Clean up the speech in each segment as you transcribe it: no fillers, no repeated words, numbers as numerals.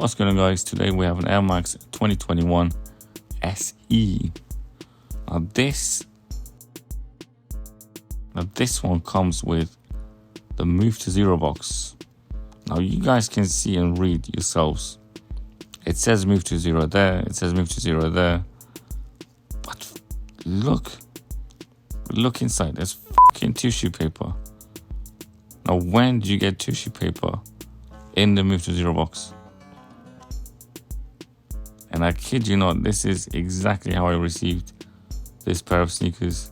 What's going on, guys? Today we have an Air Max 2021 SE. Now this one comes with the Move to Zero box. Now you guys can see and read yourselves. It says Move to Zero there, it says Move to Zero there. But look inside, there's fucking tissue paper. Now when do you get tissue paper in the Move to Zero box? And I kid you not, this is exactly how I received this pair of sneakers.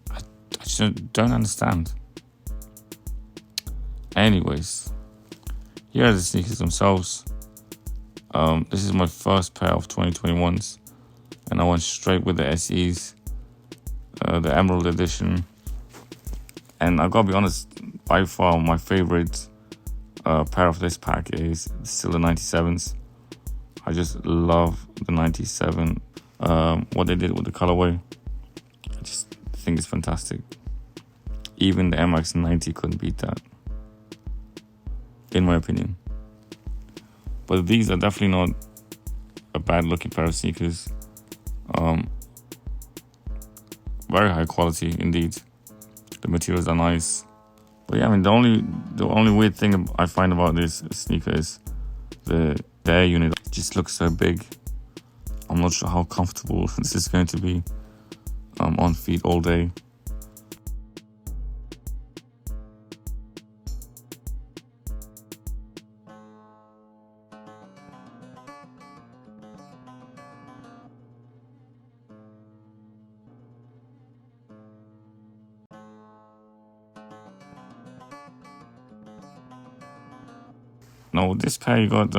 I just don't understand. Anyways, here are the sneakers themselves. This is my first pair of 2021s, and I went straight with the SEs, the Emerald Edition. And I gotta be honest, by far my favorite pair of this pack is still the 97s. I just love the 97, what they did with the colorway. I just think it's fantastic. Even the MX 90 couldn't beat that, in my opinion. But these are definitely not a bad looking pair of sneakers. Very high quality indeed. The materials are nice. But yeah, I mean, the only weird thing I find about this sneaker is the air unit. It just looks so big. I'm not sure how comfortable this is going to be on feet all day. Now with this pair, you got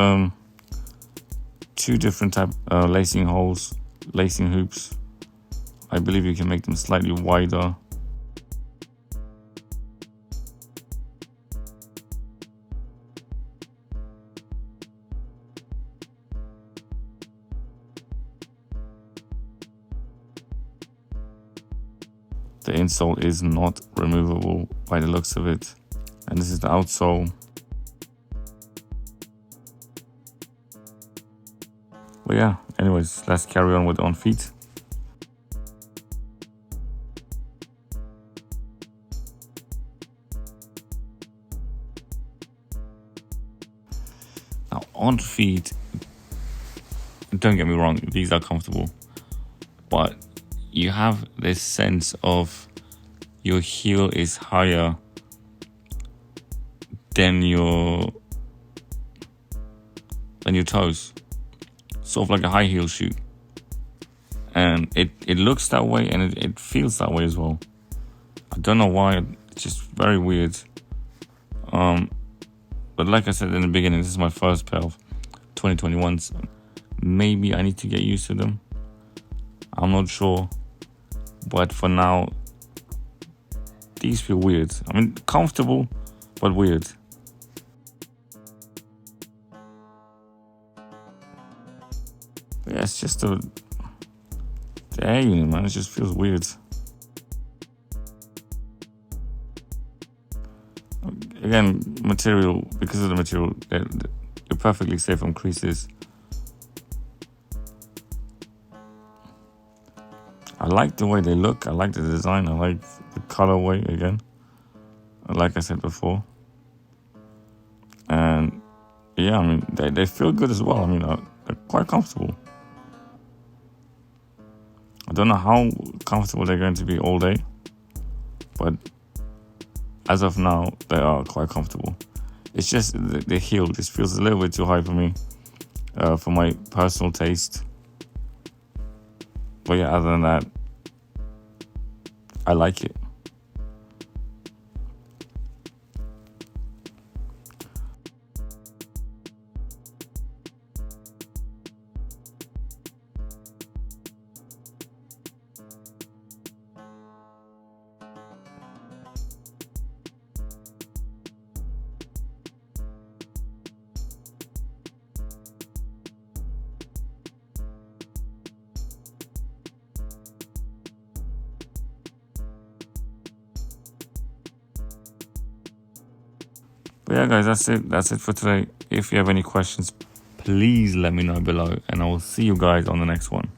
two different type lacing holes, lacing hoops. I believe you can make them slightly wider. The insole is not removable by the looks of it, and this is the outsole. But yeah, anyways, let's carry on with on feet. Now on feet, don't get me wrong, these are comfortable, but you have this sense of your heel is higher than your toes. Sort of like a high heel shoe, and it looks that way, and it feels that way as well. I don't know why, it's just very weird. But like I said in the beginning, this is my first pair of 2021s. Maybe I need to get used to them, I'm not sure, but for now these feel weird. I mean, comfortable but weird. Yeah, it's just the air unit, man. It just feels weird. Again, material, because of the material, you're perfectly safe from creases. I like the way they look. I like the design. I like the colorway again, like I said before. And yeah, I mean, they feel good as well. I mean, they're quite comfortable. I don't know how comfortable they're going to be all day, but as of now, they are quite comfortable. It's just the heel just feels a little bit too high for me, for my personal taste. But yeah, other than that, I like it. But yeah, guys, that's it for today. If you have any questions, please let me know below, and I will see you guys on the next one.